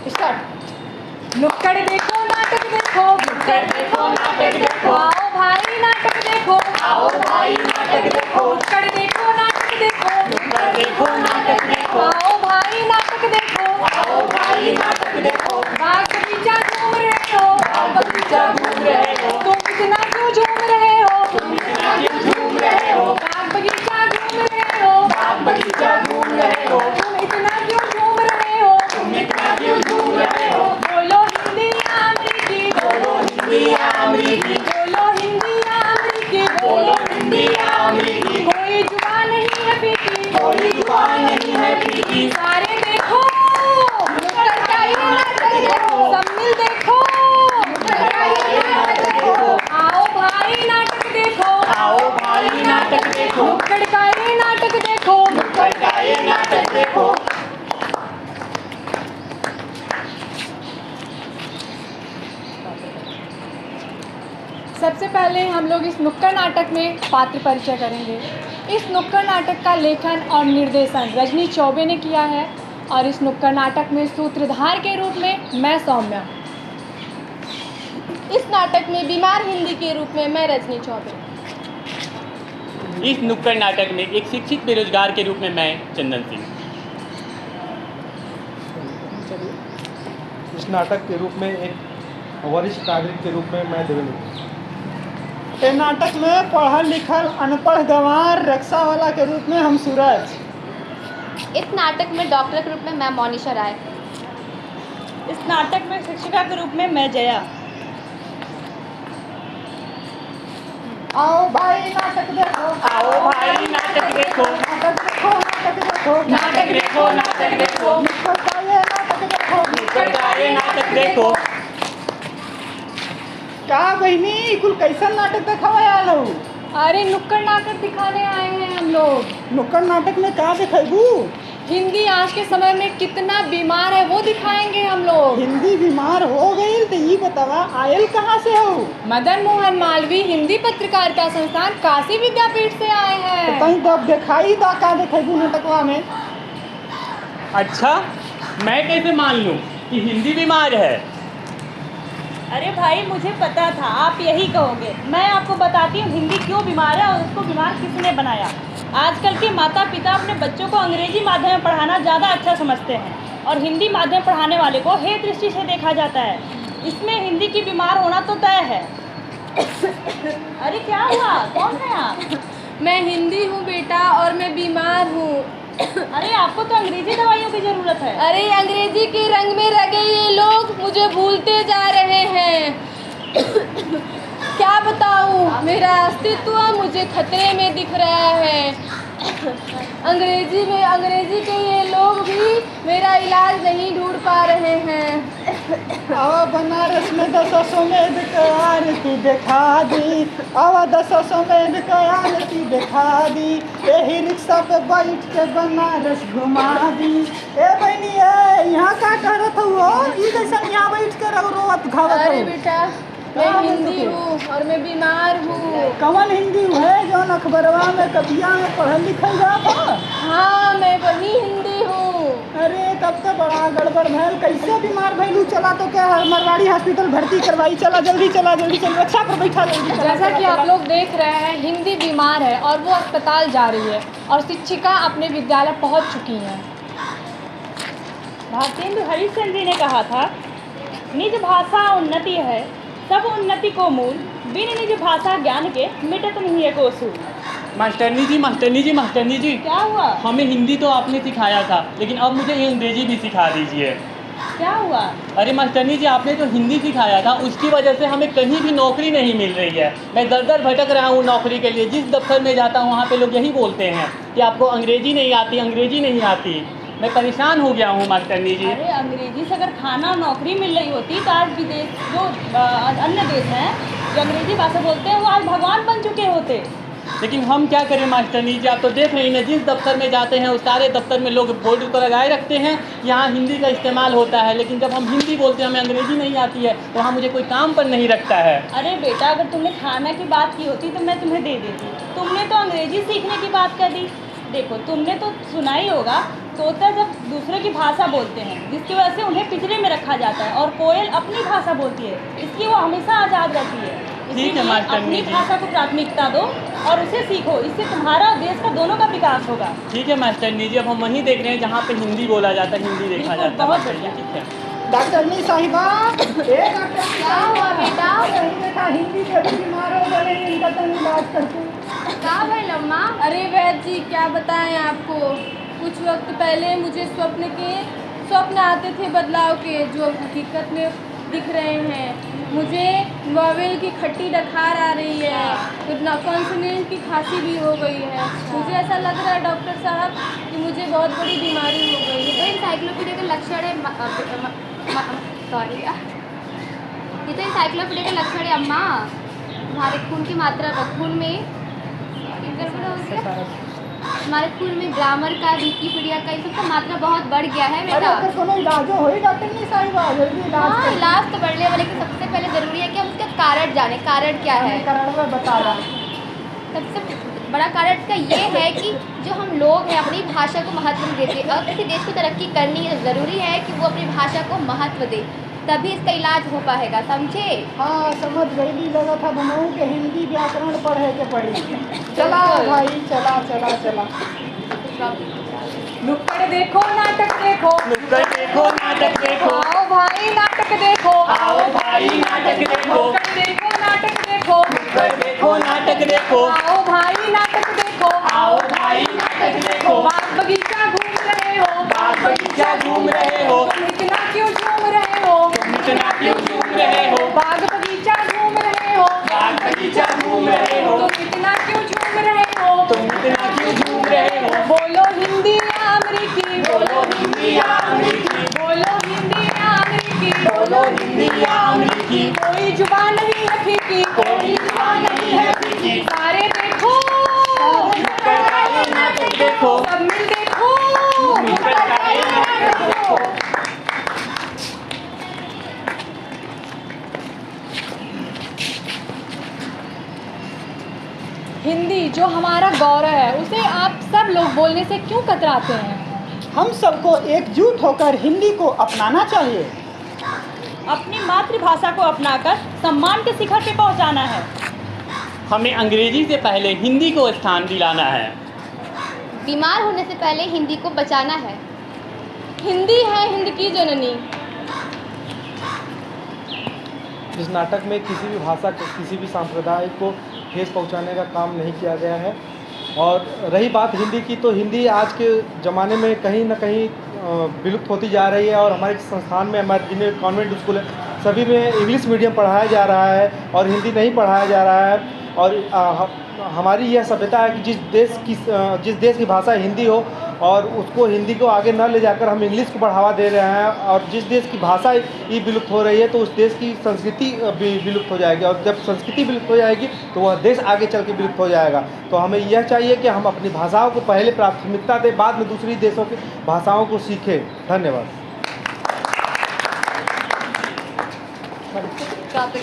Start. नुक्कड़ देखो नाटक देखो, नुक्कड़ देखो नाटक देखो, आओ भाई नाटक देखो, आओ भाई नाटक देखो, नुक्कड़ देखो नाटक देखो, नुक्कड़ देखो नाटक देखो, आओ भाई नाटक देखो, आओ भाई नाटक देखो। बाग बगीचा घूम रहे हो, बाग बगीचा घूम रहे हो, तुम इतना क्यों झूम रहे हो, तुम इतना क्यों झूम रहे हो, बाग बगीचा घूम रहे हो, बाग बगीचा घूम रहे हो, तुम इतना क्यों झूम रहे हो, तुम इतना क्यों झूम रहे हो। बोलो हिंदी या अमरीकी, बोलो हिंदी या अमरीकी, बोलो हिंदी या अमरीकी, बोलो हिंदी या अमरीकी। कोई जुबान नहीं है फीकी, कोई जुबान नहीं है फीकी। सारे देखो नुक्कड़ का ये नाटक देखो, सब मिल देखो नुक्कड़ का ये नाटक देखो, आओ भाई नाटक देखो, आओ भाई नाटक देखो, नुक्कड़ का ये नाटक देखो, नुक्कड़ का ये नाटक देखो। सबसे पहले हम लोग इस नुक्कड़ नाटक में पात्र परिचय करेंगे। इस नुक्कड़ नाटक का लेखन और निर्देशन रजनी चौबे ने किया है और इस नुक्कड़ नाटक में सूत्रधार के रूप में मैं सौम्या। इस नाटक में बीमार हिंदी के रूप में मैं रजनी चौबे। इस नुक्कड़ नाटक में एक शिक्षित बेरोजगार के रूप में मैं चंदन सिंह। इस नाटक के रूप में एक वरिष्ठ नागरिक के रूप में मैं देवेंद्र। इस नाटक में पढ़ल लिखल अनपढ़ गंवार रक्षा वाला के रूप में हम सूरज। इस नाटक में डॉक्टर के रूप में मैं मोनिशा राय। इस नाटक में शिक्षिका के रूप में मैं जया। आओ भाई नाटक देखो, आओ भाई नाटक देखो, नाटक देखो, नाटक देखो, नाटक देखो, नाटक देखो, नुक्कड़ का ये नाटक देखो, नुक्कड़ का ये नाटक देखो। का बहनी कुल कैसन नाटक दिखावे आल हो? अरे नुक्कड़ नाटक दिखाने आए हैं हम लोग। नुक्कड़ नाटक में का दिखेबू? हिंदी आज के समय में कितना बीमार है वो दिखाएंगे हम लोग। हिंदी बीमार हो गई तो ये बतावा आयल कहाँ से हो? मदन मोहन मालवीय हिंदी पत्रकारिता संस्थान काशी विद्यापीठ से आए हैं। कहीं तब दिखाई दा का दिखेबू नाटकवा में? अच्छा, मैं कैसे मान लूं कि हिंदी बीमार है? अरे भाई मुझे पता था आप यही कहोगे। मैं आपको बताती हूँ हिंदी क्यों बीमार है और उसको बीमार किसने बनाया। आजकल के माता पिता अपने बच्चों को अंग्रेजी माध्यम में पढ़ाना ज़्यादा अच्छा समझते हैं और हिंदी माध्यम पढ़ाने वाले को हे दृष्टि से देखा जाता है। इसमें हिंदी की बीमार होना तो तय है। अरे क्या हुआ, कौन है आप? मैं हिंदी हूँ बेटा और मैं बीमार हूँ। अरे आपको तो अंग्रेजी दवाइयों की ज़रूरत है। अरे अंग्रेजी के रंग में रंगे ये लोग मुझे भूलते जा रहे हैं। क्या बताऊँ, मेरा अस्तित्व मुझे खतरे में दिख रहा है। अंग्रेजी के ये लोग भी मेरा इलाज नहीं ढूंढ पा रहे हैं। आवा बनारस में 10 में आरती दिखा दी, आवा 10 में आरती दिखा दी, यही रिक्शा पे बैठ के बनारस घुमा दी। ए बहनी ए यहाँ का करत हो? ई कैसन यहाँ बैठ के रोवत घावत हो? अरे बेटा मैं हिंदी हूँ और मैं बीमार हूँ। कौन हिंदी है जो अखबारवा में कबिया में पढ़ल लिखल जाता? हाँ मैं वही हिंदी हूँ। अरे तब तो बड़ा गड़बड़ भैल। कैसे बीमार भैलू? चला तो क्या मरवाड़ी हॉस्पिटल भर्ती करवाई। चला जल्दी चला, जल्दी चल, रक्षा पर बैठा जल्दी चला। जैसा कि आप लोग देख रहे हैं हिंदी बीमार है और वो अस्पताल जा रही है और शिक्षिका अपने विद्यालय पहुंच चुकी हैं। भारतेंदु हरिश्चंद्र जी ने कहा था, निज भाषा उन्नति है, सब उन्नति को मूल, बिन निज भाषा ज्ञान के मिटत नहीं है को सूल। मास्टरनी जी, मास्टरनी जी, मास्टरनी जी, क्या हुआ? हमें हिंदी तो आपने सिखाया था, लेकिन अब मुझे अंग्रेजी भी सिखा दीजिए। क्या हुआ? अरे मास्टरनी जी, आपने जो हिंदी सिखाया था उसकी वजह से हमें कहीं भी नौकरी नहीं मिल रही है। मैं दर दर भटक रहा हूँ नौकरी के लिए। जिस दफ्तर में जाता हूँ वहाँ पे लोग यही बोलते हैं कि आपको अंग्रेजी नहीं आती, अंग्रेजी नहीं आती। मैं परेशान हो गया हूँ मास्टरनी जी। अरे अंग्रेजी से अगर खाना नौकरी मिल रही होती तो आज विदेश जो अन्य देश हैं जो अंग्रेजी भाषा बोलते हैं वो आज भगवान बन चुके होते। लेकिन हम क्या करें मास्टरनी जी, आप तो देख रही हैं जिस दफ्तर में जाते हैं उस सारे दफ्तर में लोग बोर्ड तो लगाए रखते हैं यहाँ हिंदी का इस्तेमाल होता है, लेकिन जब हम हिंदी बोलते हैं हमें अंग्रेजी नहीं आती है तो वहाँ मुझे कोई काम पर नहीं रखता है। अरे बेटा अगर तुमने खाना की बात की होती तो मैं तुम्हें दे देती। तुमने तो अंग्रेजी सीखने की बात कर दी। देखो तुमने तो सुना ही होगा तोता जब दूसरे की भाषा बोलते हैं, जिसकी वजह से उन्हें पिंजरे में रखा जाता है, और कोयल अपनी भाषा बोलती है, इसलिए वो हमेशा आज़ाद रहती है। ठीक है मास्टर अपनी जी। भाषा को प्राथमिकता दो और उसे सीखो, इससे तुम्हारा और देश का दोनों का विकास होगा। ठीक है मास्टर जी, अब हम वहीं देख रहे हैं जहाँ पे हिंदी बोला जाता है, हिंदी देखा बिल्कुल, जाता है बहुत मास्टर जी। बढ़िया। ठीक है। डॉक्टरनी साहिबा, ए डॉक्टरनी क्या हुआ बेटा? नहीं बेटा, हिंदी के भी बीमार हो गए, इनका तो इलाज करके। क्या भाई लम्मा? अरे वैद्य जी, क्या बताएं आपको। कुछ वक्त पहले मुझे स्वप्न आते थे बदलाव के, जो हकीकत में दिख रहे हैं। मुझे वॉवेल की खट्टी डकार आ रही है, कॉन्सोनेंट की खांसी भी हो गई है। मुझे ऐसा लग रहा है डॉक्टर साहब कि मुझे बहुत बड़ी बीमारी हो गई है। ये तो इंसाइक्लोपीडिया का लक्षण है सॉरी, ये तो इंसाइक्लोपीडिया का लक्षण है अम्मा। हमारे खून की मात्रा, खून में गड़बड़ हो गया, हमारे खून में ग्रामर का, विकीपीडिया का, इन सबका मात्रा बहुत बढ़ गया है अरे बेटा। अगर कोनो इलाज हो डॉक्टरनी साहिबा, जल्दी इलाज हाँ, करो। इलाज तो बढ़ लिया, लेकिन सबसे पहले ज़रूरी है कि हम उसका कारण जाने। कारण क्या है? कारण में बता रहा हूँ। सबसे बड़ा कारण इसका ये है कि जो हम लोग हैं अपनी भाषा को महत्व नहीं देते। अगर किसी देश को तरक्की करनी है, ज़रूरी है कि वो अपनी भाषा को महत्व दे, तभी इसका इलाज हो पाएगा, समझे? हाँ समझ गई, लगा था बनाऊँ कि हिंदी व्याकरण पढ़े के पढ़ी। चला भाई, चला चला चला। नुक्कड़ देखो नाटक देखो, नुक्कड़ देखो नाटक देखो, आओ भाई नाटक देखो, आओ भाई नाटक देखो, नुक्कड़ देखो नाटक देखो, नुक्कड़ देखो नाटक देखो, आओ भाई नाटक देखो, आओ भाई नाटक देखो। बाग बगीचा घूम रहे हो, बाग बगीचा घूम रहे हो, तुम इतना क्यों झूम रहे हो, तुम इतना क्यों झूम रहे हो, बाग बगीचा घूम रहे हो, बाग बगीचा घूम रहे हो, तुम इतना क्यों झूम रहे हो, तुम इतना क्यों झूम रहे हो। बोलो हिंदी या अमरीकी, बोलो हिंदी या अमरीकी, बोलो हिंदी या अमरीकी, बोलो हिंदी या अमरीकी, कोई जुबान नहीं है फीकी, कोई जुबान नहीं है फीकी। सारे देखो, नुक्कड़ का ये नाटक देखो, सब मिल देखो, नुक्कड़ का ये नाटक देखो। हिंदी जो हमारा गौरव है, उसे आप सब लोग बोलने से क्यों कतराते हैं? हम सबको एकजुट होकर हिंदी को अपनाना चाहिए। अपनी मातृभाषा को अपनाकर सम्मान के शिखर पे पहुंचाना है। हमें अंग्रेजी से पहले हिंदी को स्थान दिलाना है। बीमार होने से पहले हिंदी को बचाना है। हिंदी है हिंद की जननी। इस नाटक में किसी भी भाषा को, किसी भी सांप्रदाय को ठेस पहुंचाने का काम नहीं किया गया है। और रही बात हिंदी की, तो हिंदी आज के ज़माने में कहीं ना कहीं विलुप्त होती जा रही है। और हमारे संस्थान में, हमारे जितने कॉन्वेंट स्कूल है, सभी में इंग्लिश मीडियम पढ़ाया जा रहा है और हिंदी नहीं पढ़ाया जा रहा है। और हमारी यह सभ्यता है कि जिस देश की भाषा हिंदी हो और उसको हिंदी को आगे न ले जाकर हम इंग्लिश को बढ़ावा दे रहे हैं। और जिस देश की भाषा ही विलुप्त हो रही है, तो उस देश की संस्कृति भी विलुप्त हो जाएगी। और जब संस्कृति विलुप्त हो जाएगी तो वह देश आगे चल के विलुप्त हो जाएगा। तो हमें यह चाहिए कि हम अपनी भाषाओं को पहले प्राथमिकता दें, बाद में दूसरी देशों की भाषाओं को सीखें। धन्यवाद।